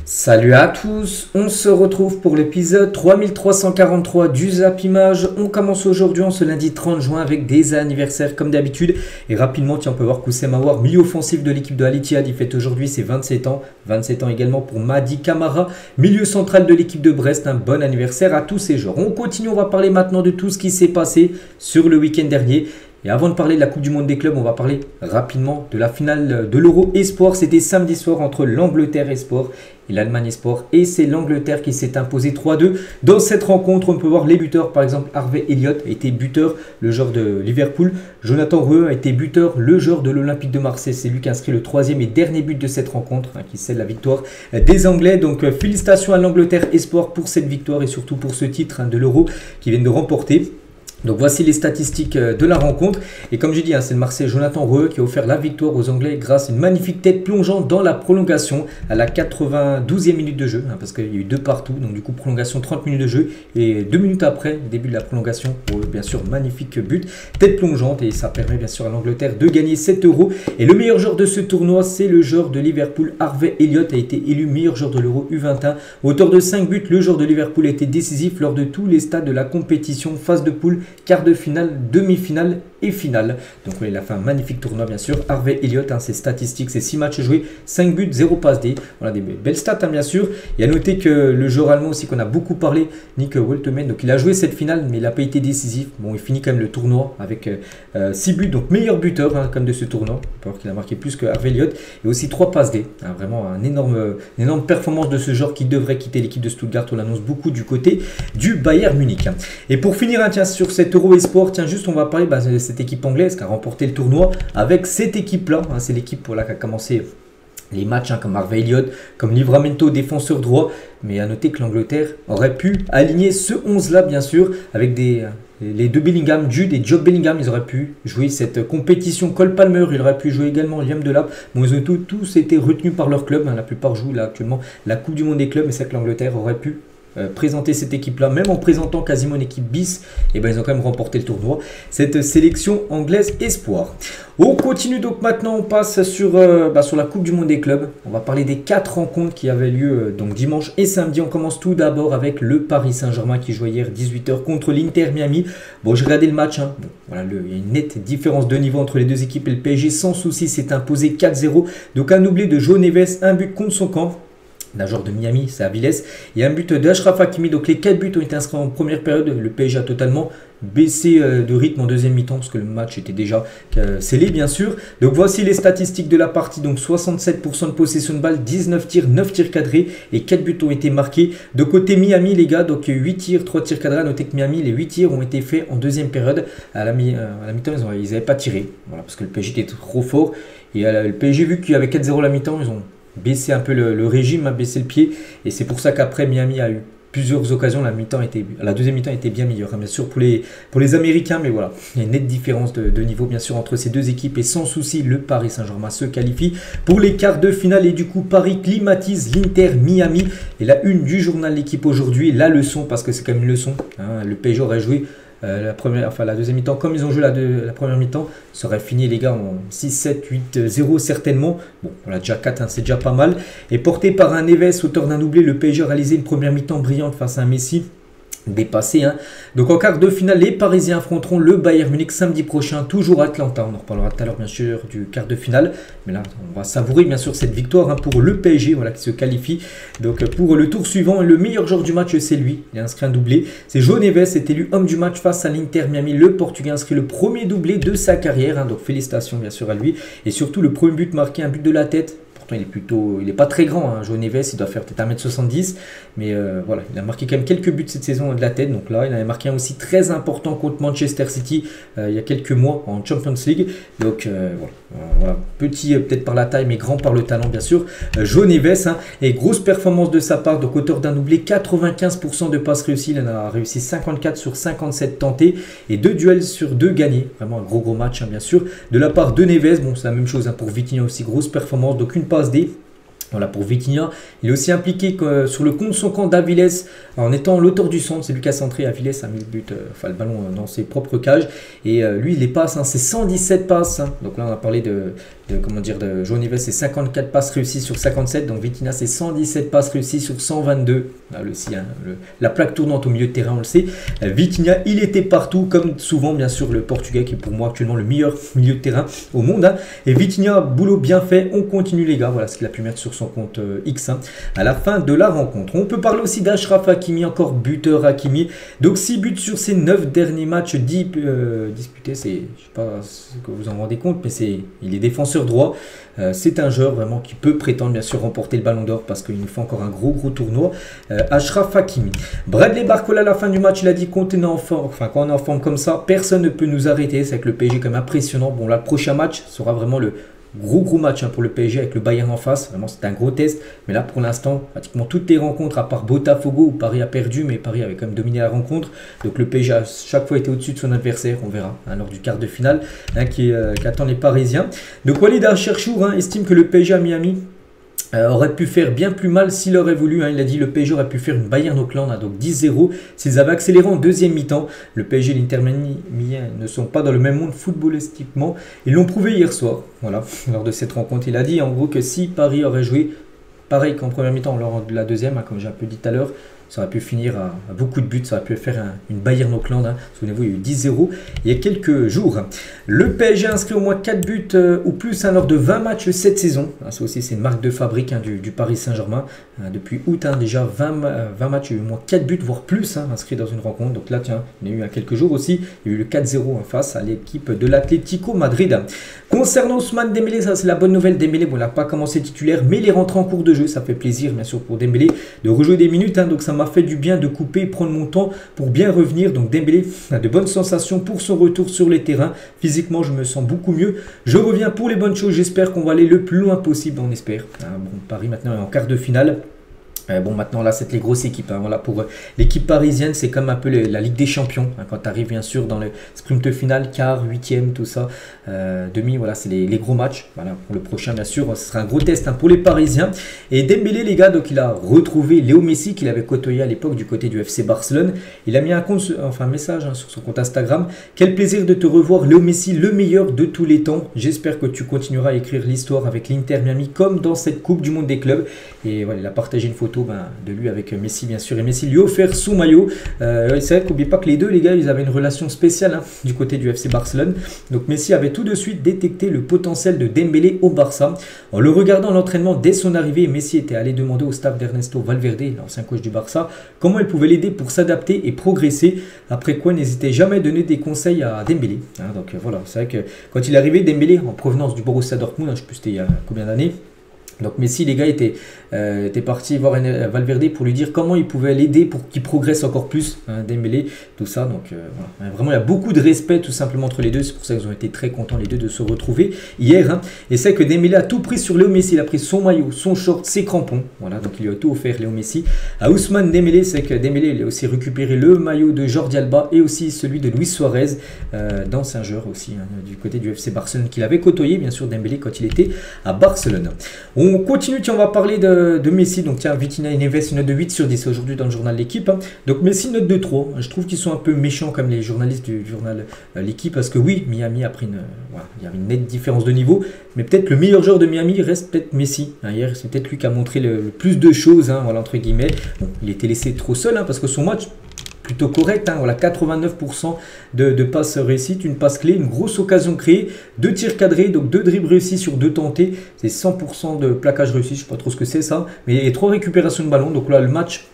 Salut à tous, on se retrouve pour l'épisode 3343 du Zap Image. On commence aujourd'hui en ce lundi 30 juin avec des anniversaires comme d'habitude. Et rapidement, tiens, on peut voir qu'Oussem Aouar, milieu offensif de l'équipe de Al Ittihad, il fête aujourd'hui ses 27 ans. 27 ans également pour Mady Camara, milieu central de l'équipe de Brest. Un bon anniversaire à tous ces joueurs. On continue, on va parler maintenant de tout ce qui s'est passé sur le week-end dernier. Et avant de parler de la Coupe du Monde des clubs, on va parler rapidement de la finale de l'Euro Espoir. C'était samedi soir entre l'Angleterre Espoir et l'Allemagne Espoir. Et c'est l'Angleterre qui s'est imposée 3-2. Dans cette rencontre, on peut voir les buteurs. Par exemple, Harvey Elliott a été buteur, le joueur de Liverpool. Jonathan Reu a été buteur, le joueur de l'Olympique de Marseille. C'est lui qui a inscrit le troisième et dernier but de cette rencontre, qui scelle la victoire des Anglais. Donc félicitations à l'Angleterre Espoir pour cette victoire et surtout pour ce titre de l'Euro qu'ils viennent de remporter. Donc voici les statistiques de la rencontre. Et comme j'ai dit, c'est le Marseillais Jonathan Reu qui a offert la victoire aux Anglais grâce à une magnifique tête plongeante dans la prolongation à la 92e minute de jeu. Parce qu'il y a eu 2 partout. Donc du coup, prolongation 30 minutes de jeu. Et 2 minutes après, début de la prolongation, bien sûr, magnifique but. Tête plongeante et ça permet bien sûr à l'Angleterre de gagner 7 €. Et le meilleur joueur de ce tournoi, c'est le joueur de Liverpool, Harvey Elliott, a été élu meilleur joueur de l'Euro U21. Auteur de 5 buts, le joueur de Liverpool a été décisif lors de tous les stades de la compétition, phase de poule, quart de finale, demi-finale et finale. Donc il a fait un magnifique tournoi bien sûr. Harvey Elliott, ses statistiques, ses 6 matchs joués, 5 buts, 0 passe D. Voilà des belles stats bien sûr. Il y a noté que le joueur allemand aussi qu'on a beaucoup parlé, Nick Woltemann, donc il a joué cette finale mais il n'a pas été décisif. Bon, il finit quand même le tournoi avec 6 buts, donc meilleur buteur comme de ce tournoi. On peut voir qu'il a marqué plus que Harvey Elliott et aussi 3 passes D. Vraiment une énorme performance de ce joueur qui devrait quitter l'équipe de Stuttgart. On l'annonce beaucoup du côté du Bayern Munich. Et pour finir, tiens, sur cet Euro Espoir, tiens, juste on va parler de cette équipe anglaise qui a remporté le tournoi avec cette équipe-là. C'est l'équipe qui a commencé les matchs comme Harvey Elliott, comme Livramento, défenseur droit. Mais à noter que l'Angleterre aurait pu aligner ce 11-là, bien sûr, avec les deux Bellingham, Jude et Job Bellingham. Ils auraient pu jouer cette compétition. Cole Palmer, il aurait pu jouer également Liam Delap. Bon, ils ont tous été retenus par leur club. La plupart jouent là actuellement la Coupe du Monde des clubs. Mais c'est que l'Angleterre aurait pu présenter cette équipe-là, même en présentant quasiment une équipe bis, et ils ont quand même remporté le tournoi, cette sélection anglaise espoir. On continue donc maintenant, on passe sur la Coupe du Monde des clubs. On va parler des 4 rencontres qui avaient lieu donc dimanche et samedi. On commence tout d'abord avec le Paris Saint-Germain qui jouait hier 18 h contre l'Inter Miami. Bon, j'ai regardé le match, bon, voilà, il y a une nette différence de niveau entre les deux équipes et le PSG sans souci s'est imposé 4-0. Donc un doublé de João Neves, un but contre son camp. D'un joueur de Miami, c'est Aviles. Il y a un but de Achraf Hakimi. Donc les 4 buts ont été inscrits en première période. Le PSG a totalement baissé de rythme en deuxième mi-temps parce que le match était déjà scellé bien sûr. Donc voici les statistiques de la partie. Donc 67% de possession de balle, 19 tirs, 9 tirs cadrés et 4 buts ont été marqués. De côté Miami les gars, donc 8 tirs, 3 tirs cadrés. Notez que Miami, les 8 tirs ont été faits en deuxième période. À la mi-temps, ils n'avaient pas tiré. Voilà, parce que le PSG était trop fort. Et le PSG, vu qu'il y avait 4-0 à la mi-temps, ils ont baisser un peu le régime, baisser le pied, et c'est pour ça qu'après Miami a eu plusieurs occasions. La deuxième mi-temps était bien meilleure, bien sûr pour les Américains, mais voilà, il y a une nette différence de niveau bien sûr entre ces deux équipes et sans souci le Paris Saint-Germain se qualifie pour les quarts de finale et du coup Paris climatise l'Inter Miami. Et la une du journal L'équipe aujourd'hui, la leçon, parce que c'est quand même une leçon, le PSG aurait joué la deuxième mi-temps comme ils ont joué la première mi-temps, ça aurait fini les gars en 6-7, 8-0 certainement. Bon, voilà, déjà 4, c'est déjà pas mal. Et porté par un Neves, auteur d'un doublé, le PSG a réalisé une première mi-temps brillante face à un Messi dépassé. Donc en quart de finale, les Parisiens affronteront le Bayern Munich samedi prochain, toujours à Atlanta. On en reparlera tout à l'heure bien sûr du quart de finale, mais là on va savourer bien sûr cette victoire pour le PSG, voilà, qui se qualifie. Donc pour le tour suivant, le meilleur joueur du match c'est lui, il a inscrit un doublé, c'est João Neves, est élu homme du match face à l'Inter Miami. Le Portugais inscrit le premier doublé de sa carrière, donc félicitations bien sûr à lui, et surtout le premier but marqué, un but de la tête. Il est pas très grand, João Neves, il doit faire peut-être 1m70, mais voilà, il a marqué quand même quelques buts cette saison de la tête. Donc là, il avait marqué un aussi très important contre Manchester City il y a quelques mois en Champions League. Donc voilà, petit peut-être par la taille, mais grand par le talent bien sûr. João Neves, et grosse performance de sa part, donc auteur d'un doublé, 95% de passes réussies, il en a réussi 54 sur 57 tentés et 2 duels sur 2 gagnés. Vraiment un gros match bien sûr de la part de Neves. Bon, c'est la même chose pour Vitinha aussi, grosse performance, donc une passe D. Voilà pour Vitinha. Il est aussi impliqué sur le compte son camp d'Aviles en étant l'auteur du centre. C'est lui qui a centré. Aviles a mis le but, le ballon dans ses propres cages. Et lui, les passes, c'est 117 passes. Donc là, on a parlé comment dire, de João Neves, c'est 54 passes réussies sur 57. Donc Vitinha, c'est 117 passes réussies sur 122. Là, la plaque tournante au milieu de terrain, on le sait. Vitinha, il était partout, comme souvent, bien sûr, le Portugais, qui est pour moi actuellement le meilleur milieu de terrain au monde. Hein. Et Vitinha, boulot bien fait. On continue, les gars. Voilà ce qu'il a pu mettre sur son compte X hein, à la fin de la rencontre. On peut parler aussi d'Achraf Hakimi, encore buteur Hakimi. Donc 6 buts sur ses 9 derniers matchs disputés. Je ne sais pas ce que vous en rendez compte, mais il est défenseur droit. C'est un joueur vraiment qui peut prétendre bien sûr remporter le ballon d'or parce qu'il nous fait encore un gros tournoi. Achraf Hakimi. Bradley Barcola à la fin du match, il a dit quand on est en forme comme ça, personne ne peut nous arrêter. C'est avec le PSG quand même impressionnant. Bon là, le prochain match sera vraiment le gros match hein, pour le PSG avec le Bayern en face. Vraiment, c'est un gros test. Mais là, pour l'instant, pratiquement toutes les rencontres, à part Botafogo où Paris a perdu, mais Paris avait quand même dominé la rencontre. Donc le PSG a chaque fois été au-dessus de son adversaire. On verra hein, lors du quart de finale hein, qui attend les Parisiens. Donc Walid Cherchour estime que le PSG à Miami aurait pu faire bien plus mal s'il aurait voulu. Hein. Il a dit le PSG aurait pu faire une Bayern Auckland, hein, donc 10-0 s'ils avaient accéléré en deuxième mi-temps. Le PSG et l'Inter Miami ne sont pas dans le même monde footballistiquement. Ils l'ont prouvé hier soir. Voilà, lors de cette rencontre, il a dit en gros que si Paris aurait joué pareil qu'en première mi-temps lors de la deuxième, hein, comme j'ai un peu dit tout à l'heure, ça aurait pu finir à beaucoup de buts, ça aurait pu faire une Bayern Auckland. Hein. Souvenez-vous, il y a eu 10-0 il y a quelques jours. Le PSG a inscrit au moins 4 buts ou plus hein, lors de 20 matchs cette saison. Hein, ça aussi, c'est une marque de fabrique hein, du Paris Saint-Germain. Hein, depuis août, hein, déjà 20 matchs, il y a eu au moins 4 buts, voire plus hein, inscrits dans une rencontre. Donc là, tiens, il y a eu quelques jours aussi, il y a eu le 4-0 hein, face à l'équipe de l'Atlético Madrid. Concernant Ousmane Dembélé, ça c'est la bonne nouvelle. Dembélé, bon, il n'a pas commencé titulaire, mais il est rentré en cours de jeu. Ça fait plaisir, bien sûr, pour Dembélé de rejouer des minutes. Hein, donc ça m'a fait du bien de couper et prendre mon temps pour bien revenir. Donc Dembélé a de bonnes sensations pour son retour sur les terrains. Physiquement, je me sens beaucoup mieux. Je reviens pour les bonnes choses. J'espère qu'on va aller le plus loin possible. On espère. Bon, Paris maintenant est en quart de finale. Bon, maintenant là, c'est les grosses équipes. Hein. Voilà, pour l'équipe parisienne, c'est comme un peu la Ligue des Champions. Hein, quand tu arrives bien sûr dans le sprint final, quart, huitième, tout ça, demi, voilà, c'est les gros matchs. Voilà, pour le prochain, bien sûr, ce sera un gros test hein, pour les Parisiens. Et Dembélé, les gars, donc il a retrouvé Léo Messi qu'il avait côtoyé à l'époque du côté du FC Barcelone. Il a mis un message hein, sur son compte Instagram. Quel plaisir de te revoir, Léo Messi, le meilleur de tous les temps. J'espère que tu continueras à écrire l'histoire avec l'Inter Miami comme dans cette Coupe du Monde des clubs. Et voilà, il a partagé une photo de lui avec Messi bien sûr, et Messi lui a offert son maillot. C'est vrai qu'oubliez pas que les deux les gars, ils avaient une relation spéciale hein, du côté du FC Barcelone. Donc Messi avait tout de suite détecté le potentiel de Dembélé au Barça. En le regardant à l'entraînement dès son arrivée, Messi était allé demander au staff d'Ernesto Valverde, l'ancien coach du Barça, comment il pouvait l'aider pour s'adapter et progresser, après quoi n'hésitait jamais à donner des conseils à Dembélé hein. Donc voilà, c'est vrai que quand il est arrivé, Dembélé en provenance du Borussia Dortmund, hein, je ne sais plus c'était il y a combien d'années. Donc Messi, les gars, était parti voir Valverde pour lui dire comment il pouvait l'aider pour qu'il progresse encore plus, hein, Dembélé, tout ça. Donc voilà. Vraiment, il y a beaucoup de respect tout simplement entre les deux. C'est pour ça qu'ils ont été très contents les deux de se retrouver hier. Hein. Et c'est que Dembélé a tout pris sur Léo Messi. Il a pris son maillot, son short, ses crampons. Voilà, donc il lui a tout offert, Léo Messi. À Ousmane Dembélé, c'est que Dembélé il a aussi récupéré le maillot de Jordi Alba et aussi celui de Luis Suarez, d'ancien joueur aussi hein, du côté du FC Barcelone qu'il avait côtoyé, bien sûr, Dembélé quand il était à Barcelone. On continue, tiens, on va parler de Messi. Donc tiens, Vitinha et Neves, une note de 8 sur 10 aujourd'hui dans le journal L'équipe. Hein. Donc Messi, note de 3. Je trouve qu'ils sont un peu méchants comme les journalistes du journal L'équipe. Parce que oui, Miami a pris voilà, il y a une nette différence de niveau. Mais peut-être le meilleur joueur de Miami reste peut-être Messi. Hein, hier, c'est peut-être lui qui a montré le plus de choses, hein, voilà, entre guillemets. Bon, il était laissé trop seul hein, parce que son match plutôt correct, hein, voilà, 89% de passes réussites, une passe clé, une grosse occasion créée, 2 tirs cadrés, donc 2 dribbles réussis sur 2 tentés, c'est 100% de plaquage réussi, je ne sais pas trop ce que c'est ça, mais il y a 3 récupérations de ballon, donc là le match,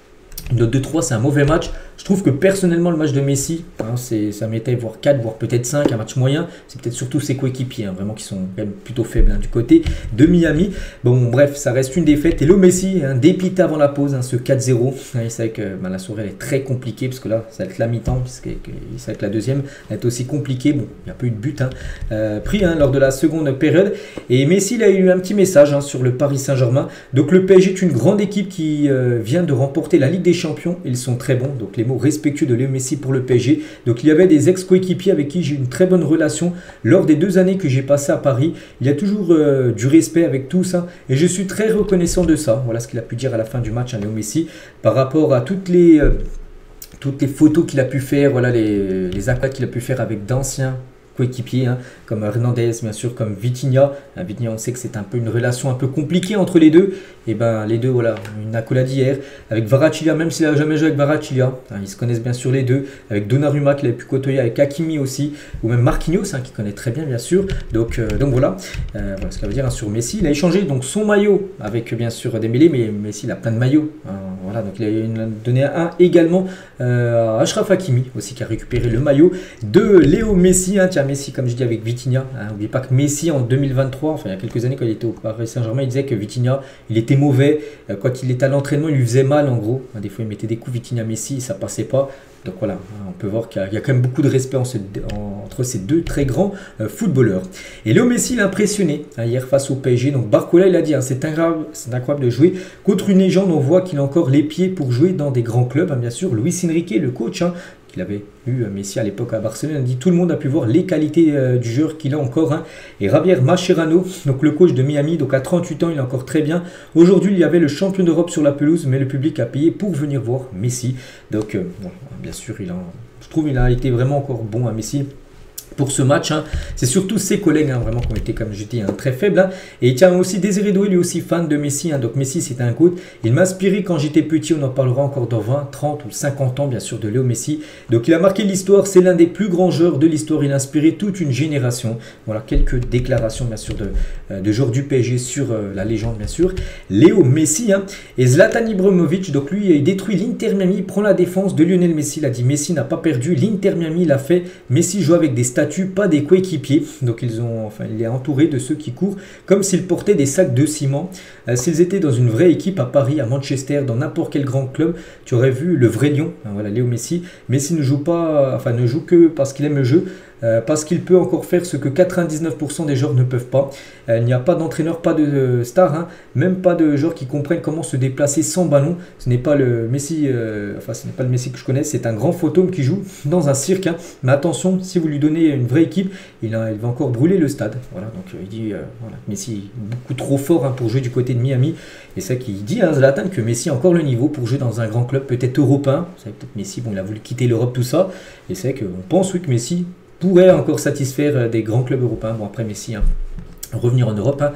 une note de 3, c'est un mauvais match. Je trouve que personnellement le match de Messi, hein, ça m'était voire 4, voire peut-être 5, un match moyen. C'est peut-être surtout ses coéquipiers, hein, vraiment qui sont quand même plutôt faibles hein, du côté de Miami. Bon bref, ça reste une défaite. Et le Messi, hein, dépité avant la pause, hein, ce 4-0. Hein, il savait que la soirée elle est très compliquée, parce que là, ça va être la mi-temps, puisque il savait que la deuxième elle est aussi compliquée. Bon, il n'y a pas eu de but hein, pris hein, lors de la seconde période. Et Messi, il a eu un petit message hein, sur le Paris Saint-Germain. Donc le PSG est une grande équipe qui vient de remporter la Ligue des Champions. Ils sont très bons, donc les mots respectueux de Léo Messi pour le PSG. Donc il y avait des ex-coéquipiers avec qui j'ai une très bonne relation lors des 2 années que j'ai passées à Paris. Il y a toujours du respect avec tous hein, et je suis très reconnaissant de ça. Voilà ce qu'il a pu dire à la fin du match à Léo Messi par rapport à toutes les photos qu'il a pu faire, voilà les actes qu'il a pu faire avec d'anciens coéquipiers, hein, comme Hernandez, bien sûr, comme Vitinha. Vitinha, on sait que c'est un peu une relation un peu compliquée entre les deux. Et ben les deux, voilà, une accolade hier. Avec Kvaratskhelia, même s'il n'a jamais joué avec Kvaratskhelia, hein, ils se connaissent bien sûr les deux. Avec Donnarumma qu'il a pu côtoyer, avec Hakimi aussi, ou même Marquinhos, hein, qui connaît très bien sûr. Donc voilà, voilà ce que ça veut dire, hein, sur Messi. Il a échangé donc son maillot avec bien sûr Dembélé, mais Messi il a plein de maillots. Hein, voilà, donc il a donné un également à Achraf Hakimi aussi, qui a récupéré le maillot de Léo Messi. Hein. Tiens, Messi, comme je dis avec Vitinha, hein, n'oubliez pas que Messi en 2023, enfin il y a quelques années quand il était au Paris Saint-Germain, il disait que Vitinha il était mauvais, quand il était à l'entraînement il lui faisait mal en gros. Des fois il mettait des coups Vitinha Messi, ça passait pas. Donc voilà, on peut voir qu'il y a quand même beaucoup de respect entre ces deux très grands footballeurs. Et Léo Messi l'a impressionné hein, hier face au PSG. Donc Barcola il a dit, hein, c'est incroyable de jouer contre une légende. On voit qu'il a encore les pieds pour jouer dans des grands clubs. Hein, bien sûr, Luis Enrique, le coach, hein, qu'il avait eu Messi à l'époque à Barcelone, a dit tout le monde a pu voir les qualités du joueur qu'il a encore. Hein. Et Javier Mascherano, donc le coach de Miami, donc à 38 ans, il est encore très bien. Aujourd'hui, il y avait le champion d'Europe sur la pelouse, mais le public a payé pour venir voir Messi. Donc, bon, bien sûr, je trouve qu'il a été vraiment encore bon à Messi. Pour ce match, hein. C'est surtout ses collègues hein, vraiment qui ont été, comme je dis, hein, très faibles. Hein. Et il tient aussi Désiré Doué, lui aussi fan de Messi. Hein. Donc Messi, c'est un goût. Il m'a inspiré quand j'étais petit. On en parlera encore dans 20, 30 ou 50 ans, bien sûr, de Léo Messi. Donc il a marqué l'histoire. C'est l'un des plus grands joueurs de l'histoire. Il a inspiré toute une génération. Voilà quelques déclarations, bien sûr, de joueurs du PSG sur la légende, bien sûr. Léo Messi. Hein. Et Zlatan Ibrahimovic, donc lui, il détruit l'Inter Miami. Il prend la défense de Lionel Messi. Il a dit Messi n'a pas perdu. L'Inter Miami l'a fait. Messi joue avec des statues, pas des coéquipiers. Donc il est entouré de ceux qui courent comme s'ils portaient des sacs de ciment. S'ils étaient dans une vraie équipe à Paris, à Manchester, dans n'importe quel grand club, tu aurais vu le vrai lion. Voilà, Léo Messi. Messi ne joue que parce qu'il aime le jeu. Parce qu'il peut encore faire ce que 99% des joueurs ne peuvent pas. Il n'y a pas d'entraîneur, pas de star, hein, même pas de joueurs qui comprennent comment se déplacer sans ballon. Ce n'est pas le Messi, ce n'est pas le Messi que je connais, c'est un grand fantôme qui joue dans un cirque. Hein. Mais attention, si vous lui donnez une vraie équipe, il va encore brûler le stade. Voilà, donc il dit voilà, Messi beaucoup trop fort hein, pour jouer du côté de Miami. Et c'est ça qu'il dit, hein, Zlatan, que Messi a encore le niveau pour jouer dans un grand club, peut-être européen. Vous savez, peut-être Messi, bon, il a voulu quitter l'Europe, tout ça. Et c'est qu'on pense, oui, que Messi pourrait encore satisfaire des grands clubs européens. Bon, après Messi, hein, revenir en Europe, hein,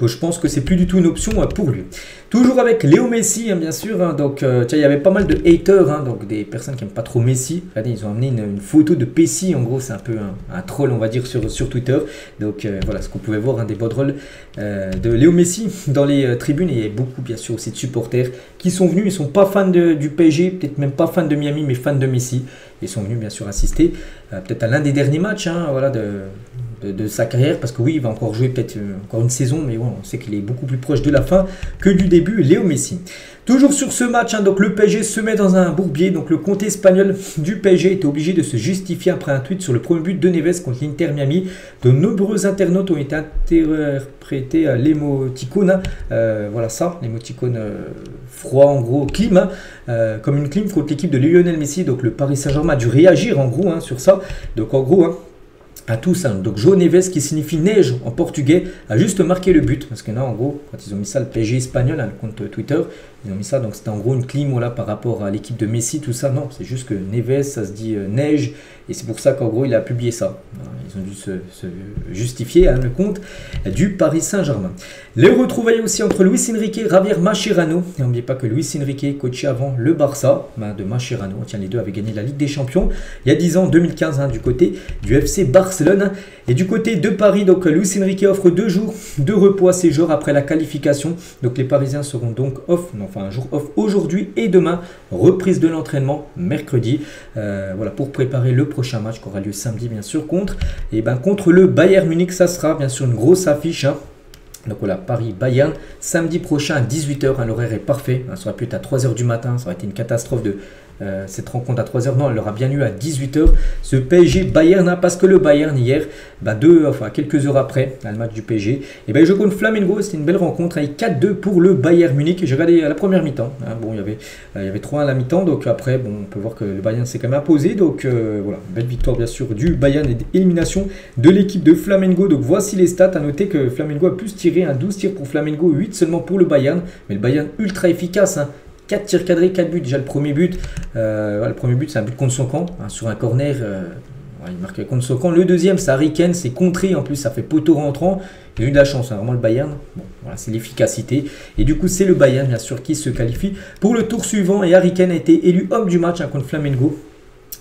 je pense que c'est plus du tout une option pour lui. Toujours avec Léo Messi, hein, bien sûr. Hein, donc, tiens, il y avait pas mal de haters, hein, donc des personnes qui n'aiment pas trop Messi. Regardez, ils ont amené une photo de Pessi. En gros, c'est un peu un troll, on va dire, sur Twitter. Donc, voilà ce qu'on pouvait voir, hein, des banderoles de Léo Messi dans les tribunes. Et il y a beaucoup, bien sûr, aussi de supporters qui sont venus. Ils ne sont pas fans du PSG, peut-être même pas fans de Miami, mais fans de Messi. Ils sont venus, bien sûr, assister peut-être à l'un des derniers matchs, hein, voilà, de sa carrière, parce que oui, il va encore jouer peut-être encore une saison, mais bon, on sait qu'il est beaucoup plus proche de la fin que du début, Léo Messi. Toujours sur ce match, hein, donc le PSG se met dans un bourbier, donc le comté espagnol du PSG était obligé de se justifier après un tweet sur le premier but de Neves contre l'Inter Miami. De nombreux internautes ont été interprétés à l'émoticône, voilà ça, l'émoticône froid en gros, clim, hein, comme une clim contre l'équipe de Lionel Messi, donc le Paris Saint-Germain a dû réagir en gros hein, sur ça, donc en gros, hein, à tous, hein. Donc João Neves qui signifie neige en portugais a juste marqué le but parce que là en gros quand ils ont mis ça le PSG espagnol hein, le compte Twitter, ils ont mis ça donc c'était en gros une clim voilà, par rapport à l'équipe de Messi tout ça, non c'est juste que Neves ça se dit neige et c'est pour ça qu'en gros il a publié ça. Ils ont dû se justifier hein, le compte du Paris Saint-Germain. Les retrouvailles aussi entre Luis Enrique et Javier Mascherano. Et n'oubliez pas que Luis Enrique coachait avant le Barça de Mascherano. Tiens, les deux avaient gagné la Ligue des Champions il y a 10 ans, 2015, hein, du côté du FC Barcelone. Et du côté de Paris, donc Luis Enrique offre 2 jours de repos à ses joueurs après la qualification. Donc les Parisiens seront donc un jour off aujourd'hui et demain. Reprise de l'entraînement mercredi. Voilà, pour préparer le prochain match qui aura lieu samedi, bien sûr, contre le Bayern Munich. Ça sera bien sûr une grosse affiche. Hein. Donc voilà, Paris-Bayern, samedi prochain à 18 h, hein, l'horaire est parfait, hein, ça aurait pu être à 3 h du matin, ça aurait été une catastrophe de cette rencontre à 3 h, non, elle aura bien eu à 18 h, ce PSG-Bayern, hein, parce que le Bayern hier, quelques heures après le match du PSG, et je contre Flamengo, c'était une belle rencontre, avec 4-2 pour le Bayern Munich, j'ai regardé à la première mi-temps, hein, bon, il y avait 3-1 à la mi-temps, donc après, bon, on peut voir que le Bayern s'est quand même imposé, donc voilà, belle victoire bien sûr du Bayern et d'élimination de l'équipe de Flamengo, donc voici les stats, à noter que Flamengo a plus tiré, 12 tirs pour Flamengo, 8 seulement pour le Bayern, mais le Bayern ultra efficace, hein. 4 tirs cadrés, 4 buts. Déjà le premier but, le premier but c'est un but contre son camp, hein, sur un corner. il marque contre son camp. Le deuxième, c'est Harry Kane, c'est contré, en plus ça fait poteau rentrant. Il a eu de la chance, hein, vraiment le Bayern. Bon, voilà, c'est l'efficacité. Et du coup, c'est le Bayern, bien sûr, qui se qualifie pour le tour suivant. Et Harry Kane a été élu homme du match, hein, contre Flamengo.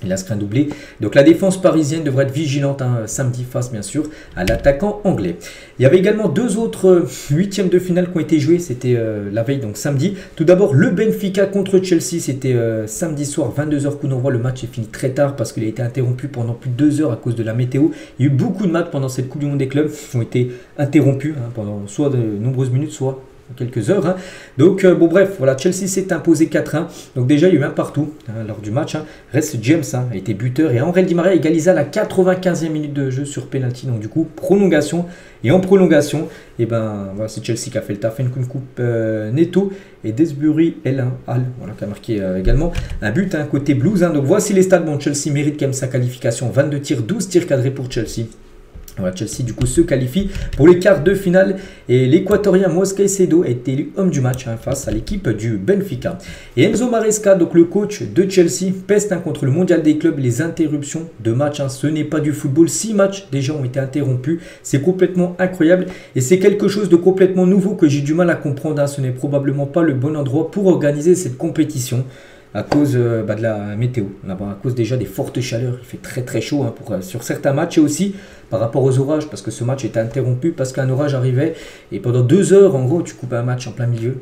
Il a inscrit un doublé. Donc la défense parisienne devrait être vigilante, hein, samedi face bien sûr à l'attaquant anglais. Il y avait également deux autres huitièmes de finale qui ont été joués. C'était la veille, donc samedi. Tout d'abord le Benfica contre Chelsea. C'était samedi soir 22h coup d'envoi. Le match est fini très tard parce qu'il a été interrompu pendant plus de 2 heures à cause de la météo. Il y a eu beaucoup de matchs pendant cette Coupe du Monde des clubs qui ont été interrompus, hein, pendant soit de nombreuses minutes, soit quelques heures, hein. Donc bon bref, voilà, Chelsea s'est imposé 4-1. Donc déjà il y a eu un partout, hein, lors du match, hein. Reste James, hein, a été buteur, et Angel Di Maria égalisa à la 95e minute de jeu sur penalty. Donc du coup prolongation, et en prolongation, et ben voilà, c'est Chelsea qui a fait le taf. Une coupe Neto et Desbury L1 Al, voilà, qui a marqué également un but, hein, côté Blues, hein. Donc voici les stats. Bon, Chelsea mérite quand même sa qualification, 22 tirs, 12 tirs cadrés pour Chelsea. Voilà, Chelsea du coup se qualifie pour les quarts de finale, et l'Équatorien Moïse Caicedo a été élu homme du match, hein, face à l'équipe du Benfica. Et Enzo Maresca, donc le coach de Chelsea, peste, hein, contre le mondial des clubs les interruptions de match, hein. Ce n'est pas du football, 6 matchs déjà ont été interrompus, c'est complètement incroyable et c'est quelque chose de complètement nouveau que j'ai du mal à comprendre, hein. Ce n'est probablement pas le bon endroit pour organiser cette compétition à cause de la météo, à cause déjà des fortes chaleurs. Il fait très très chaud, hein, sur certains matchs, et aussi par rapport aux orages, parce que ce match était interrompu parce qu'un orage arrivait, et pendant 2 heures en gros tu coupes un match en plein milieu.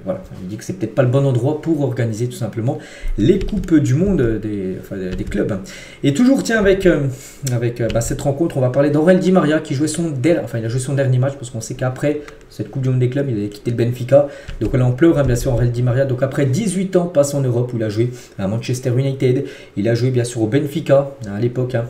Voilà, je dis que c'est peut-être pas le bon endroit pour organiser tout simplement les coupes du monde des clubs. Et toujours tiens avec cette rencontre, on va parler d'Angel Di Maria qui jouait il a joué son dernier match, parce qu'on sait qu'après cette coupe du monde des clubs il a quitté le Benfica. Donc là on pleure, hein, bien sûr, Angel Di Maria. Donc après 18 ans passe en Europe, où il a joué à Manchester United, il a joué bien sûr au Benfica, hein, à l'époque, hein.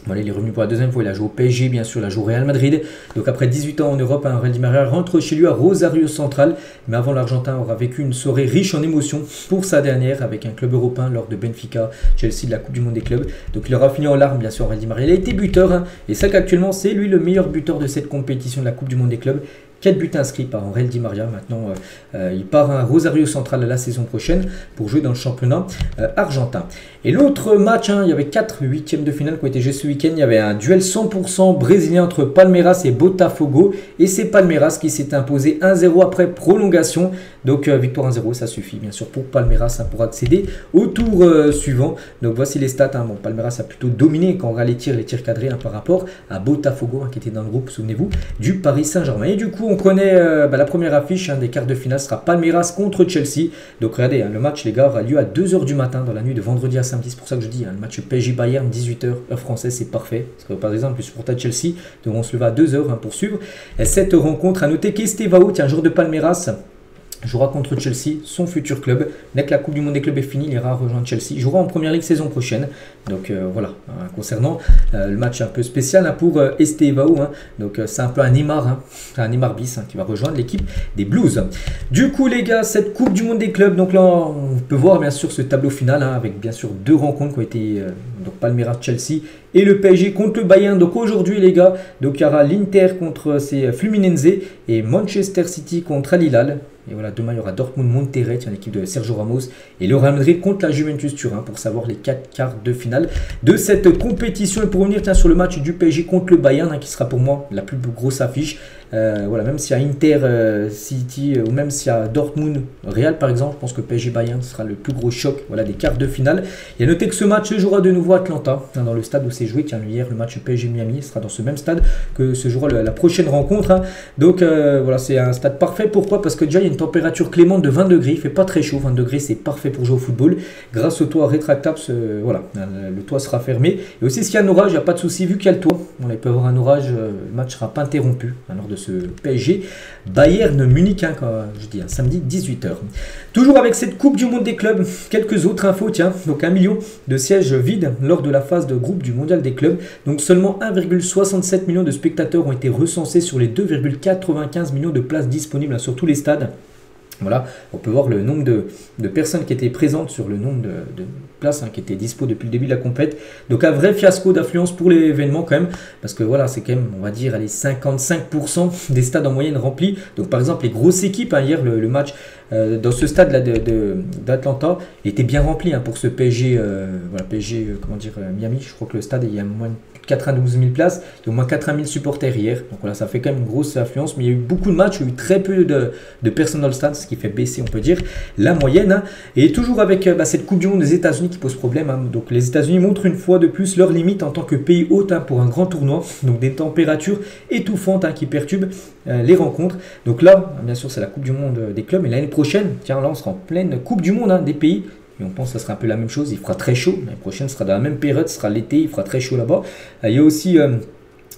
Voilà, il est revenu pour la deuxième fois, il a joué au PSG, bien sûr, il a joué au Real Madrid. Donc après 18 ans en Europe, hein, Angel Di Maria rentre chez lui à Rosario Central. Mais avant, l'Argentin aura vécu une soirée riche en émotions pour sa dernière avec un club européen lors de Benfica, Chelsea, de la Coupe du Monde des clubs. Donc il aura fini en larmes, bien sûr, Angel Di Maria. Il a été buteur, hein, et ça qu'actuellement c'est lui le meilleur buteur de cette compétition de la Coupe du Monde des clubs. 4 buts inscrits par Angel Di Maria. Maintenant, il part à Rosario Central la saison prochaine pour jouer dans le championnat argentin. Et l'autre match, hein, il y avait 4 huitièmes de finale qui ont été joués ce week-end. Il y avait un duel 100% brésilien entre Palmeiras et Botafogo. Et c'est Palmeiras qui s'est imposé 1-0 après prolongation. Donc victoire 1-0, ça suffit bien sûr pour Palmeiras, hein, pour accéder au tour suivant. Donc voici les stats, hein. Bon, Palmeiras a plutôt dominé quand on regarde les tirs cadrés, hein, par rapport à Botafogo, hein, qui était dans le groupe, souvenez-vous, du Paris Saint-Germain. Et du coup, on connaît la première affiche, hein, des quarts de finale, sera Palmeiras contre Chelsea. Donc regardez, hein, le match, les gars, aura lieu à 2 h du matin dans la nuit de vendredi à samedi. C'est pour ça que je dis, hein, le match PSG Bayern 18 h heure française, c'est parfait. Parce que par exemple, les supporters de Chelsea devront se lever à 2 h, hein, pour suivre cette rencontre. À noter qu'Estevao, tiens, joueur de Palmeiras, jouera contre Chelsea, son futur club. Dès que la Coupe du Monde des clubs est finie, il ira rejoindre Chelsea. Il jouera en Première Ligue saison prochaine. Donc voilà, hein, concernant le match un peu spécial, hein, pour Estevao, hein. Donc c'est un peu un Neymar, hein, un Neymar bis, hein, qui va rejoindre l'équipe des Blues. Du coup les gars, cette Coupe du Monde des clubs, donc là on peut voir bien sûr ce tableau final, hein, avec bien sûr 2 rencontres qui ont été donc Palmeiras-Chelsea et le PSG contre le Bayern. Donc aujourd'hui les gars, donc il y aura l'Inter contre Fluminense et Manchester City contre Al Hilal. Et voilà, demain il y aura Dortmund-Monterrey, l'équipe de Sergio Ramos, et le Real Madrid contre la Juventus Turin, pour savoir les 4 quarts de finale de cette compétition. Et pour revenir, tiens, sur le match du PSG contre le Bayern, hein, qui sera pour moi la plus grosse affiche. Voilà, même s'il y a Inter City, ou même s'il y a Dortmund Real par exemple, je pense que PSG Bayern sera le plus gros choc, voilà, des quarts de finale. Il y a noté que ce match se jouera de nouveau à Atlanta, hein, dans le stade où c'est joué. Tiens, hier le match PSG Miami sera dans ce même stade que se jouera la prochaine rencontre, hein. Donc voilà, c'est un stade parfait. Pourquoi? Parce que déjà il y a une température clémente de 20 degrés, il fait pas très chaud. 20 degrés, c'est parfait pour jouer au football. Grâce au toit rétractable, voilà, le toit sera fermé. Et aussi s'il y a un orage, il n'y a pas de souci, vu qu'il y a le toit. On peut avoir un orage, le match ne sera pas interrompu, hein, lors de ce PSG Bayern Munich, hein, quand je dis, hein, samedi 18 h. Toujours avec cette Coupe du Monde des clubs, quelques autres infos, tiens. Donc 1 million de sièges vides lors de la phase de groupe du mondial des clubs. Donc seulement 1,67 million de spectateurs ont été recensés sur les 2,95 millions de places disponibles, hein, sur tous les stades. Voilà, on peut voir le nombre de personnes qui étaient présentes sur le nombre de places qui étaient dispo depuis le début de la compète. Donc un vrai fiasco d'affluence pour l'événement quand même, parce que voilà, c'est quand même, on va dire, allez, 55% des stades en moyenne remplis. Donc par exemple, les grosses équipes, hier le match dans ce stade là d'Atlanta était bien rempli pour ce PSG, voilà, PSG, comment dire, Miami. Je crois que le stade, il y a moins de 92 000 places, il y a au moins 80 000 supporters hier. Donc voilà, ça fait quand même une grosse affluence, mais il y a eu beaucoup de matchs, il y a eu très peu de personnes dans le stade, ce qui fait baisser, on peut dire, la moyenne. Et toujours avec cette Coupe du Monde des États-Unis qui pose problème. Donc les États-Unis montrent une fois de plus leurs limites en tant que pays hôte pour un grand tournoi. Donc des températures étouffantes qui perturbent les rencontres. Donc là, bien sûr, c'est la Coupe du Monde des clubs. Mais l'année prochaine, tiens, là, on sera en pleine Coupe du Monde des pays. Et on pense que ça sera un peu la même chose, il fera très chaud. L'année prochaine sera dans la même période, ce sera l'été, il fera très chaud là-bas. Il y a aussi,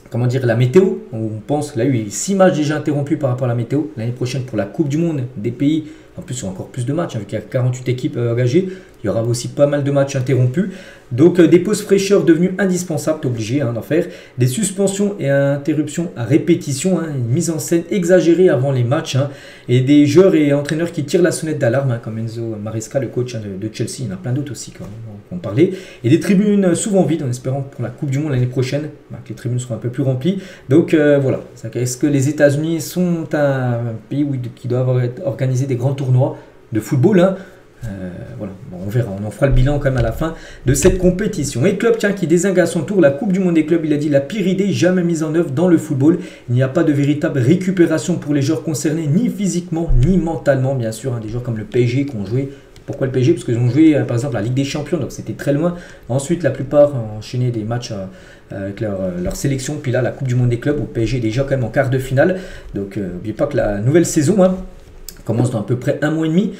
comment dire, la météo. On pense, là, il y a eu 6 matchs déjà interrompus par rapport à la météo. L'année prochaine, pour la Coupe du Monde des pays, en plus, il y a encore plus de matchs, vu qu'il y a 48 équipes engagées. Il y aura aussi pas mal de matchs interrompus. Donc des pauses fraîcheurs devenues indispensables, obligé d'en faire. Des suspensions et interruptions à répétition, une mise en scène exagérée avant les matchs. Et des joueurs et entraîneurs qui tirent la sonnette d'alarme, comme Enzo Maresca, le coach de Chelsea. Il y en a plein d'autres aussi, quand on parlait. Et des tribunes souvent vides, en espérant pour la Coupe du Monde l'année prochaine, que les tribunes seront un peu plus remplies. Donc voilà, est-ce que les États-Unis sont un pays qui doivent organiser des grands tournois de football voilà, bon, on verra, on en fera le bilan quand même à la fin de cette compétition. Et le club qui désingue à son tour la Coupe du Monde des clubs, il a dit la pire idée jamais mise en œuvre dans le football. Il n'y a pas de véritable récupération pour les joueurs concernés, ni physiquement, ni mentalement, bien sûr. Des joueurs comme le PSG qui ont joué. Pourquoi le PSG? Parce qu'ils ont joué par exemple la Ligue des Champions, donc c'était très loin. Ensuite, la plupart ont enchaîné des matchs avec leur sélection. Puis là, la Coupe du Monde des clubs, où le PSG est déjà quand même en quart de finale. Donc n'oubliez pas que la nouvelle saison commence dans à peu près un mois et demi.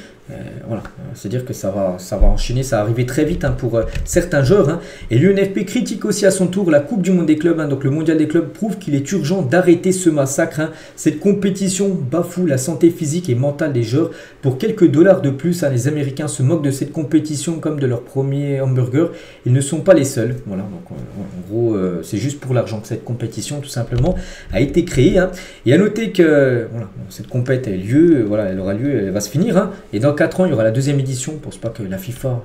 Voilà, c'est-à-dire que ça va enchaîner, ça va arriver très vite pour certains joueurs. Et l'UNFP critique aussi à son tour la Coupe du Monde des clubs. Donc le mondial des clubs prouve qu'il est urgent d'arrêter ce massacre. Cette compétition bafoue la santé physique et mentale des joueurs. Pour quelques dollars de plus, les Américains se moquent de cette compétition comme de leur premier hamburger. Ils ne sont pas les seuls. Voilà, donc en gros, c'est juste pour l'argent que cette compétition, tout simplement, a été créée. Et à noter que voilà, cette compétition a lieu, voilà, elle aura lieu, elle va se finir. Et dans 4 ans, il y aura la deuxième édition. Je ne pense pas que la FIFA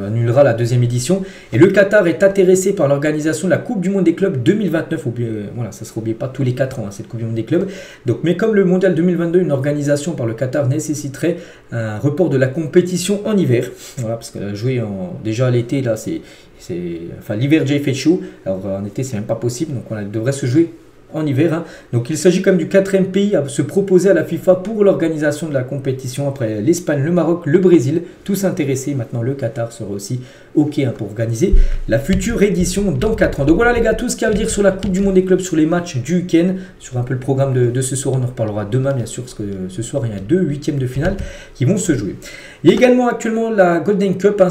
annulera la deuxième édition. Et le Qatar est intéressé par l'organisation de la Coupe du Monde des clubs 2029. Voilà, ça ne sera oublié pas tous les 4 ans, cette Coupe du Monde des clubs. Donc, mais comme le Mondial 2022, une organisation par le Qatar nécessiterait un report de la compétition en hiver. Voilà, parce que jouer déjà l'été, là, enfin, l'hiver déjà fait chaud. Alors en été, c'est même pas possible. Donc, on devrait se jouer en hiver. Donc il s'agit comme du 4e pays à se proposer à la FIFA pour l'organisation de la compétition après l'Espagne, le Maroc, le Brésil, tous intéressés. Maintenant le Qatar sera aussi OK pour organiser la future édition dans 4 ans. Donc voilà les gars, tout ce qu'il y a à dire sur la Coupe du Monde des clubs, sur les matchs du week-end, sur un peu le programme de ce soir. On en reparlera demain bien sûr, parce que ce soir il y a 2 huitièmes de finale qui vont se jouer. Il y a également actuellement la Golden Cup,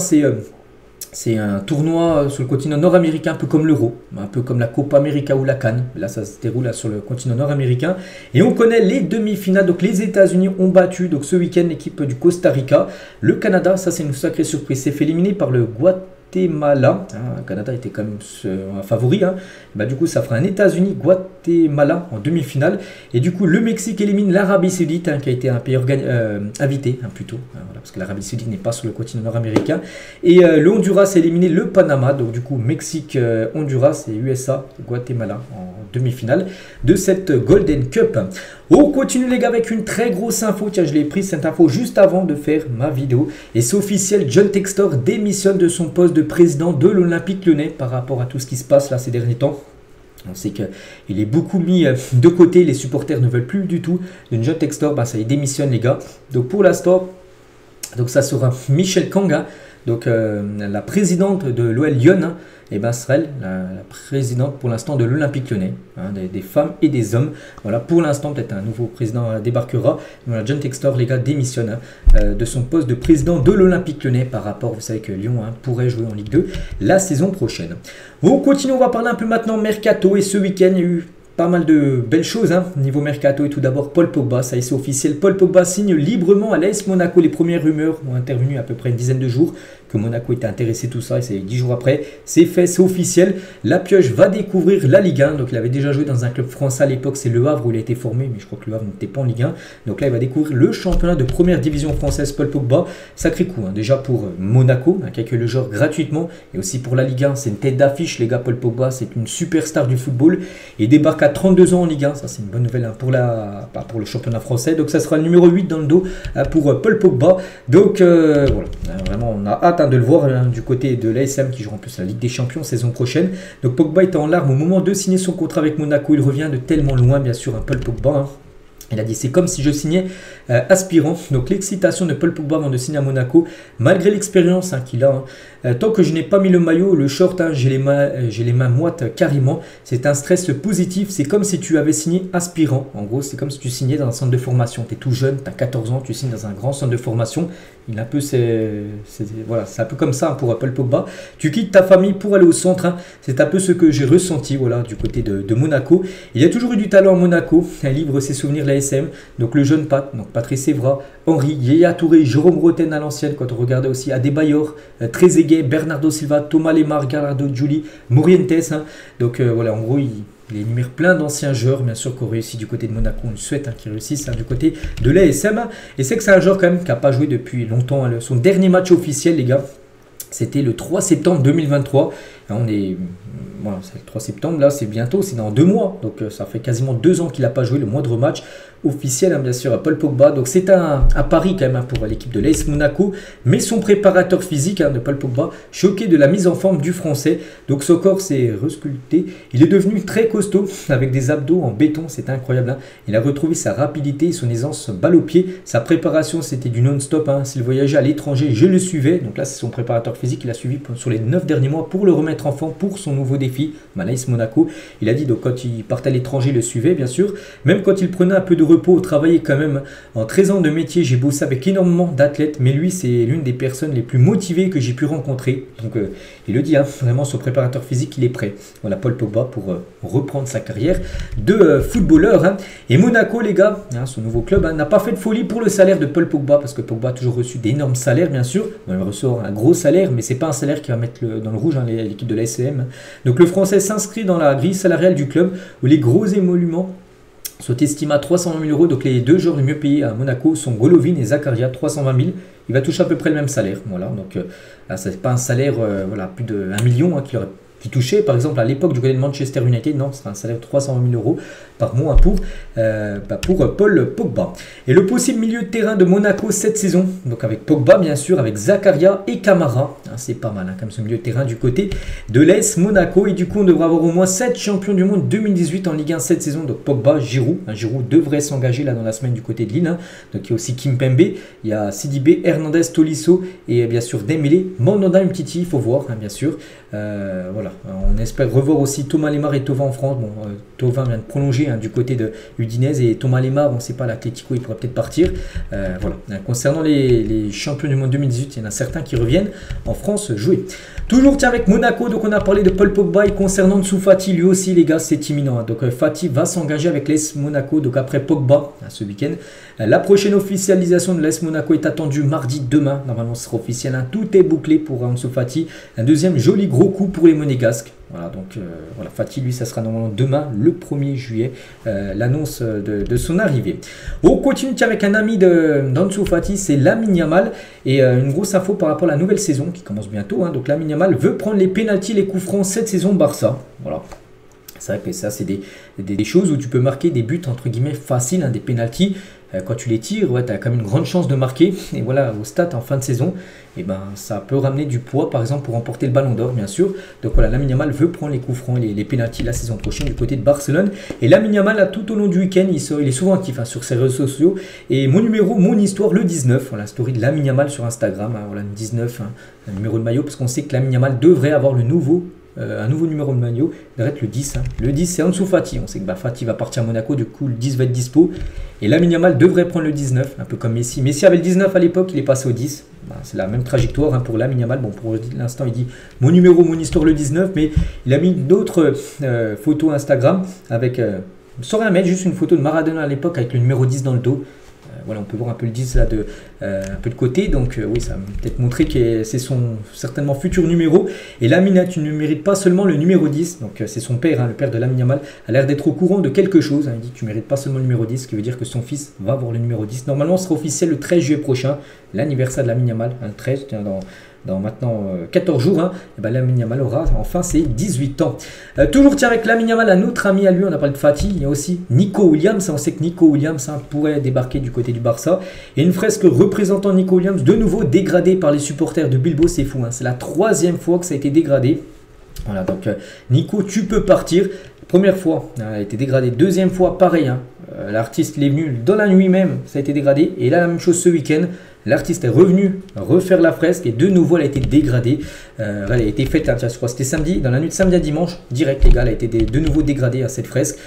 c'est un tournoi sur le continent nord-américain, un peu comme l'Euro, un peu comme la Copa América ou la CAN. Là, ça se déroule sur le continent nord-américain. Et on connaît les demi-finales. Donc, les États-Unis ont battu donc, ce week-end l'équipe du Costa Rica. Le Canada, ça c'est une sacrée surprise, s'est fait éliminer par le Guatemala. Le Canada était quand même un favori. Du coup, ça fera un États-Unis-Guatemala en demi-finale. Et du coup, le Mexique élimine l'Arabie Saoudite, qui a été un pays invité, plutôt. Voilà, parce que l'Arabie Saoudite n'est pas sur le continent nord-américain. Et le Honduras a éliminé le Panama. Donc, du coup, Mexique, Honduras et USA, Guatemala en demi-finale de cette Golden Cup. On continue les gars avec une très grosse info. Tiens, je l'ai prise cette info juste avant de faire ma vidéo. Et c'est officiel, John Textor démissionne de son poste de président de l'Olympique Lyonnais par rapport à tout ce qui se passe là ces derniers temps. On sait qu'il est beaucoup mis de côté. Les supporters ne veulent plus du tout de John Textor. Ça y démissionne les gars. Donc pour l'instant, ça sera Michel Kanga. Donc la présidente de l'OL Lyon, sera la présidente pour l'instant de l'Olympique Lyonnais, des femmes et des hommes. Voilà, pour l'instant, peut-être un nouveau président débarquera. Voilà, John Textor, les gars, démissionne de son poste de président de l'Olympique Lyonnais par rapport, vous savez que Lyon pourrait jouer en Ligue 2 la saison prochaine. On continue, on va parler un peu maintenant mercato. Et ce week-end, il y a eu pas mal de belles choses niveau mercato. Et tout d'abord Paul Pogba, ça y est, c'est officiel. Paul Pogba signe librement à l'AS Monaco. Les premières rumeurs ont intervenu à peu près une dizaine de jours que Monaco était intéressé, tout ça, et c'est 10 jours après, c'est fait, c'est officiel. La Pioche va découvrir la Ligue 1, donc il avait déjà joué dans un club français à l'époque, c'est Le Havre où il a été formé, mais je crois que Le Havre n'était pas en Ligue 1. Donc là il va découvrir le championnat de première division française. Paul Pogba, sacré coup, déjà pour Monaco, qui accueille le joueur gratuitement, et aussi pour la Ligue 1, c'est une tête d'affiche les gars. Paul Pogba, c'est une superstar du football, et débarque à 32 ans en Ligue 1, ça c'est une bonne nouvelle pour le championnat français. Donc ça sera le numéro 8 dans le dos pour Paul Pogba. Donc voilà, vraiment on a hâte de le voir du côté de l'ASM qui jouera en plus la Ligue des Champions saison prochaine. Donc Pogba était en larmes au moment de signer son contrat avec Monaco. Il revient de tellement loin, bien sûr, Paul Pogba. Il a dit c'est comme si je signais aspirant. Donc l'excitation de Paul Pogba avant de signer à Monaco, malgré l'expérience qu'il a. Tant que je n'ai pas mis le maillot, le short, j'ai les mains moites carrément. C'est un stress positif. C'est comme si tu avais signé aspirant. En gros, c'est comme si tu signais dans un centre de formation. Tu es tout jeune, tu as 14 ans, tu signes dans un grand centre de formation. Il a un peu, voilà, c'est un peu comme ça pour Paul Pogba. Tu quittes ta famille pour aller au centre. C'est un peu ce que j'ai ressenti voilà, du côté de Monaco. Il a toujours eu du talent à Monaco. Il livre ses souvenirs de l'ASM. Donc le jeune Pat, donc Patrice Evra, Henri, Yaya Touré, Jérôme Roten à l'ancienne. Quand on regardait aussi Adebayor, Trezeguet, Bernardo Silva, Thomas Lemar, Gallardo Giuli, Morientes. Donc voilà, en gros, il énumère plein d'anciens joueurs, bien sûr, qui ont réussi du côté de Monaco. On le souhaite qu'ils réussissent du côté de l'ASM. Et c'est que c'est un joueur quand même qui n'a pas joué depuis longtemps. Son dernier match officiel, les gars, c'était le 3 septembre 2023. On est... Voilà, c'est le 3 septembre, là c'est bientôt, c'est dans 2 mois. Donc ça fait quasiment 2 ans qu'il n'a pas joué le moindre match officiel, bien sûr, à Paul Pogba. Donc c'est un pari quand même pour l'équipe de l'AS Monaco. Mais son préparateur physique de Paul Pogba, choqué de la mise en forme du français. Donc son corps s'est resculpté. Il est devenu très costaud avec des abdos en béton, c'est incroyable. Il a retrouvé sa rapidité et son aisance balle au pied. Sa préparation c'était du non-stop. S'il voyageait à l'étranger, je le suivais. Donc là c'est son préparateur physique, il a suivi sur les 9 derniers mois pour le remettre en forme pour son nouveau défi. l'AS Monaco. Il a dit donc quand il partait à l'étranger, il le suivait bien sûr. Même quand il prenait un peu de repos, travaillait quand même. En 13 ans de métier, j'ai bossé avec énormément d'athlètes, mais lui c'est l'une des personnes les plus motivées que j'ai pu rencontrer. Donc il le dit, vraiment son préparateur physique, il est prêt. Voilà Paul Pogba pour reprendre sa carrière de footballeur. Et Monaco les gars, son nouveau club, n'a pas fait de folie pour le salaire de Paul Pogba, parce que Pogba a toujours reçu d'énormes salaires bien sûr. Il reçoit un gros salaire, mais c'est pas un salaire qui va mettre dans le rouge l'équipe de l'ASM. Donc le français s'inscrit dans la grille salariale du club où les gros émoluments sont estimés à 320 000 euros. Donc les deux joueurs les mieux payés à Monaco sont Golovin et Zakaria, 320 000. Il va toucher à peu près le même salaire. Voilà, donc c'est pas un salaire plus de 1 million qui touchait par exemple à l'époque du côté de Manchester United. Non, ce sera un salaire de 320 000 euros par mois pour Paul Pogba. Et le possible milieu de terrain de Monaco cette saison, donc avec Pogba bien sûr, avec Zakaria et Camara, c'est pas mal comme ce milieu de terrain du côté de l'AS Monaco. Et du coup on devrait avoir au moins 7 champions du monde 2018 en Ligue 1 cette saison. Donc Pogba, Giroud, Giroud devrait s'engager là dans la semaine du côté de Lille. Donc il y a aussi Kimpembe, il y a Sidibé, Hernandez, Tolisso et bien sûr Dembélé, Mandanda, Umtiti, il faut voir bien sûr. Voilà, on espère revoir aussi Thomas Lemar et Thauvin en France. Bon, Thauvin vient de prolonger du côté de Udinese et Thomas Lemar, on ne sait pas, l'Atlético, il pourrait peut-être partir. Voilà. Concernant les champions du monde 2018, il y en a certains qui reviennent en France jouer. Toujours avec Monaco, donc on a parlé de Paul Pogba et concernant Ansu Fati, lui aussi les gars, c'est imminent. Donc Fati va s'engager avec l'AS Monaco, donc après Pogba ce week-end. La prochaine officialisation de l'AS Monaco est attendue mardi demain. Normalement ce sera officiel, tout est bouclé pour Ansu Fati. Un deuxième joli gros coup pour les Monégasques. Voilà, donc voilà, Fati lui ça sera normalement demain le 1er juillet l'annonce de son arrivée. On continue avec un ami d'Ansu Fati, c'est Lamine Yamal, et une grosse info par rapport à la nouvelle saison qui commence bientôt. Donc Lamine Yamal veut prendre les pénaltys, les coups francs cette saison Barça. Voilà. C'est vrai que ça c'est des choses où tu peux marquer des buts entre guillemets faciles, des pénaltys. Quand tu les tires, tu as quand même une grande chance de marquer. Et voilà, au stade en fin de saison, ça peut ramener du poids, par exemple, pour remporter le ballon d'or, bien sûr. Donc voilà, Lamine Yamal veut prendre les coups francs, les pénaltys la saison prochaine du côté de Barcelone. Et Lamine Yamal, tout au long du week-end, il est souvent actif sur ses réseaux sociaux. Et mon numéro, mon histoire, le 19, voilà, story de Lamine Yamal sur Instagram. Voilà, le 19, un numéro de maillot, parce qu'on sait que Lamine Yamal devrait avoir un nouveau numéro de maillot, d'arrêter le 10. Le 10 c'est Ansu Fati, on sait que Fati va partir à Monaco, du coup le 10 va être dispo. Et Lamine Yamal devrait prendre le 19, un peu comme Messi. Messi avait le 19 à l'époque, il est passé au 10. c'est la même trajectoire pour Lamine Yamal. Bon, pour l'instant, il dit mon numéro, mon histoire le 19, mais il a mis d'autres photos Instagram avec, sans rien mettre, juste une photo de Maradona à l'époque avec le numéro 10 dans le dos. Voilà, on peut voir un peu le 10 là un peu de côté, donc oui, ça va peut-être montrer que c'est son certainement futur numéro. Et Lamine, tu ne mérites pas seulement le numéro 10, donc c'est son père, le père de Lamine Yamal, a l'air d'être au courant de quelque chose. Il dit que tu ne mérites pas seulement le numéro 10, ce qui veut dire que son fils va avoir le numéro 10. Normalement, ce sera officiel le 13 juillet prochain, l'anniversaire de Lamine Yamal, le 13, dans maintenant 14 jours, et ben Lamine Yamal aura enfin ses 18 ans. Toujours avec Lamine Yamal, un autre ami à lui, on a parlé de Fati, il y a aussi Nico Williams. On sait que Nico Williams pourrait débarquer du côté du Barça. Et une fresque représentant Nico Williams, de nouveau dégradée par les supporters de Bilbao, c'est fou. C'est la 3e fois que ça a été dégradé. Voilà, donc Nico, tu peux partir. Première fois, elle a été dégradée. Deuxième fois, pareil. L'artiste est venu dans la nuit même, ça a été dégradé. Et là, la même chose ce week-end. L'artiste est revenu refaire la fresque et de nouveau elle a été dégradée. Elle a été faite, je crois c'était samedi, dans la nuit de samedi à dimanche, direct les gars, elle a été de nouveau dégradée à cette fresque.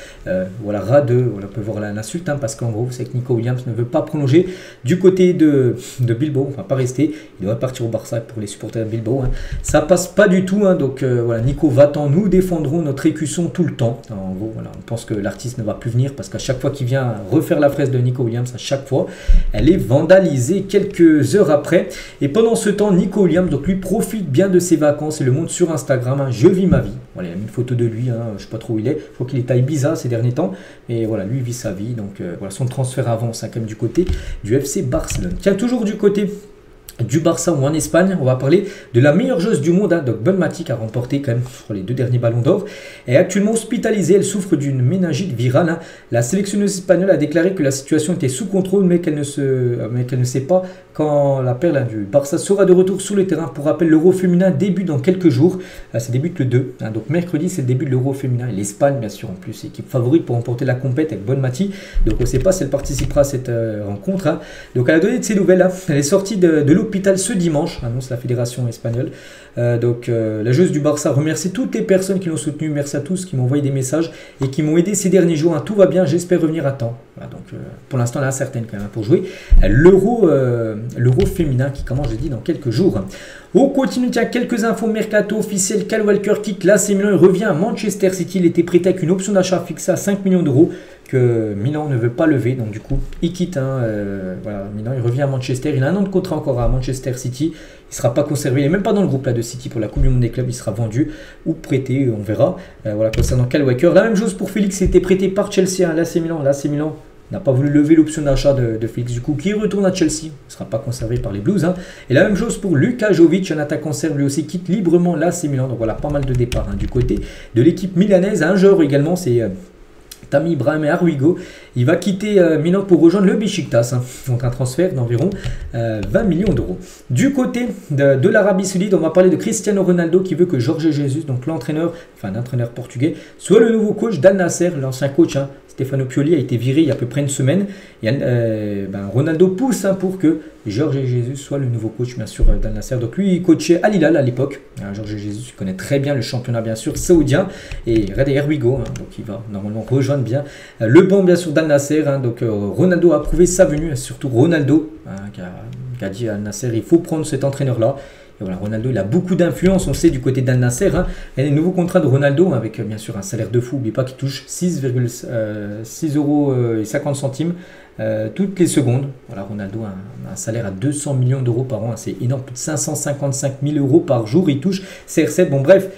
Voilà, radeux, on peut voir l'insulte, parce qu'en gros, c'est que Nico Williams ne veut pas prolonger du côté de Bilbao, enfin pas rester, il doit partir au Barça pour les supporters de Bilbao. Ça passe pas du tout, donc voilà, Nico va-t'en, nous défendrons notre écusson tout le temps. En gros, voilà, on pense que l'artiste ne va plus venir parce qu'à chaque fois qu'il vient refaire la fresque de Nico Williams, à chaque fois, elle est vandalisée quelques heures après. Et pendant ce temps, Nico Williams, donc lui, profite bien de ses vacances et le montre sur Instagram. Je vis ma vie. Voilà, il a mis une photo de lui. Je sais pas trop où il est. Je crois qu'il est à Ibiza ces derniers temps. Mais voilà, lui vit sa vie. Donc voilà, son transfert avance quand même du côté du FC Barcelone. Tiens, toujours du côté du Barça ou en Espagne, on va parler de la meilleure joueuse du monde, donc Bonmati, qui a remporté quand même les 2 derniers ballons d'or, est actuellement hospitalisée. Elle souffre d'une méningite virale. La sélectionneuse espagnole a déclaré que la situation était sous contrôle, mais qu'elle ne sait pas quand la perle du Barça sera de retour sur le terrain. Pour rappel, l'Euro féminin débute dans quelques jours. Ça débute le 2. Donc mercredi, c'est le début de l'Euro féminin. Et l'Espagne, bien sûr, en plus, équipe favorite pour remporter la compète avec Bonmati. Donc on ne sait pas si elle participera à cette rencontre. Donc elle a donné de ses nouvelles. Elle est sortie de l'hôpital ce dimanche, annonce la fédération espagnole. La joueuse du Barça remercie toutes les personnes qui l'ont soutenue. Merci à tous qui m'ont envoyé des messages et qui m'ont aidé ces derniers jours. Tout va bien, j'espère revenir à temps. Voilà, donc pour l'instant, elle est incertaine quand même pour jouer l'Euro féminin qui commence, je dis, dans quelques jours. On continue, tiens, quelques infos mercato officielles. Kyle Walker quitte l'AC Milan et revient à Manchester City. Il était prêté avec une option d'achat fixée à 5 millions d'euros que Milan ne veut pas lever. Donc du coup, il quitte. Voilà, Milan, il revient à Manchester. Il a un an de contrat encore à Manchester City. Il ne sera pas conservé. Il n'est même pas dans le groupe là, de City pour la Coupe du Monde des clubs. Il sera vendu ou prêté, on verra. Voilà, concernant Kyle Walker. La même chose pour Félix. Il était prêté par Chelsea à l'AC Milan. L'AC Milan n'a pas voulu lever l'option d'achat de Félix, du coup, qui retourne à Chelsea. Il ne sera pas conservé par les Blues. Et la même chose pour Luka Jovic, un attaquant serbe, lui aussi quitte librement l'AC Milan. Donc voilà, pas mal de départs du côté de l'équipe milanaise. Un joueur également, c'est Tammy Abraham et Arwigo. Il va quitter Milan pour rejoindre le Beşiktaş, donc un transfert d'environ 20 millions d'euros. Du côté de l'Arabie Saoudite, on va parler de Cristiano Ronaldo qui veut que Jorge Jesus, donc l'entraîneur portugais, soit le nouveau coach d'Al Nassr, l'ancien coach. Stefano Pioli a été viré il y a à peu près une semaine. Et Ronaldo pousse pour que Jorge Jesus soit le nouveau coach, bien sûr, d'Al Nassr. Donc lui, il coachait Al Hilal à l'époque. Jorge Jesus connaît très bien le championnat, bien sûr, saoudien. Et regardez, here we go. Donc il va normalement rejoindre bien le banc, bien sûr, d'Al Nassr. Donc Ronaldo a approuvé sa venue. Et surtout Ronaldo qui a dit à Al Nassr, il faut prendre cet entraîneur-là. Et voilà, Ronaldo, il a beaucoup d'influence, on sait, du côté d'Al Nassr. Il y a des nouveaux contrats de Ronaldo avec bien sûr un salaire de fou. N'oubliez pas qu'il touche 6,50 euros toutes les secondes. Voilà, Ronaldo a un salaire à 200 millions d'euros par an. C'est énorme, plus de 555 000 euros par jour. Il touche CR7. Bon, bref.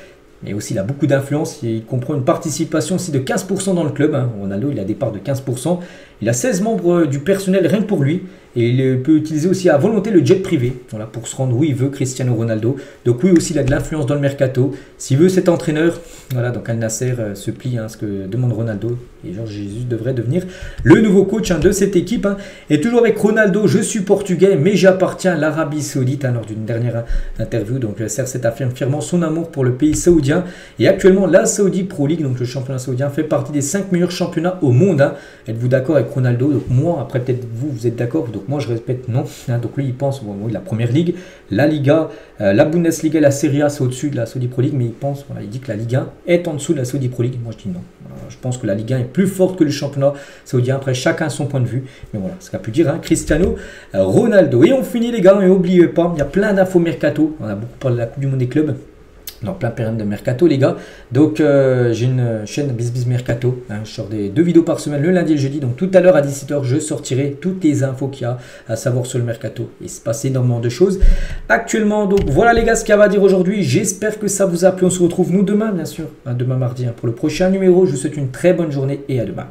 Mais aussi, il a beaucoup d'influence. Il comprend une participation aussi de 15% dans le club. Ronaldo, il a des parts de 15%. Il a 16 membres du personnel rien que pour lui. Et il peut utiliser aussi à volonté le jet privé, voilà, pour se rendre où il veut, Cristiano Ronaldo. Donc oui, aussi, il a de l'influence dans le mercato. S'il veut cet entraîneur, voilà, donc Al Nassr se plie à ce que demande Ronaldo. Et Jorge Jesus devrait devenir le nouveau coach de cette équipe. Et toujours avec Ronaldo, je suis portugais, mais j'appartiens à l'Arabie Saoudite. Lors d'une dernière interview, donc CR7 affirme fièrement son amour pour le pays saoudien. Et actuellement, la Saudi Pro League, donc le championnat saoudien, fait partie des 5 meilleurs championnats au monde. Êtes-vous d'accord avec Ronaldo? Donc moi, après peut-être vous êtes d'accord. Donc moi je répète non. Donc lui il pense la Première Ligue, la Liga, la Bundesliga, la Serie A c'est au-dessus de la Saudi Pro League, mais il dit que la Ligue 1 est en dessous de la Saudi Pro League. Moi je dis non. Je pense que la Ligue 1 est plus forte que le championnat saoudien. Après chacun a son point de vue. Mais voilà, ce qu'a pu dire Cristiano Ronaldo. Et on finit les gars, et n'oubliez pas, il y a plein d'infos mercato. On a beaucoup parlé de la Coupe du Monde des clubs. Dans plein période de mercato les gars. Donc j'ai une chaîne BizBiz Mercato. Je sors des 2 vidéos par semaine le lundi et le jeudi. Donc tout à l'heure à 17h je sortirai toutes les infos qu'il y a à savoir sur le mercato. Il se passe énormément de choses actuellement. Donc voilà les gars ce qu'il y a à dire aujourd'hui. J'espère que ça vous a plu. On se retrouve nous demain bien sûr. Demain mardi pour le prochain numéro. Je vous souhaite une très bonne journée et à demain.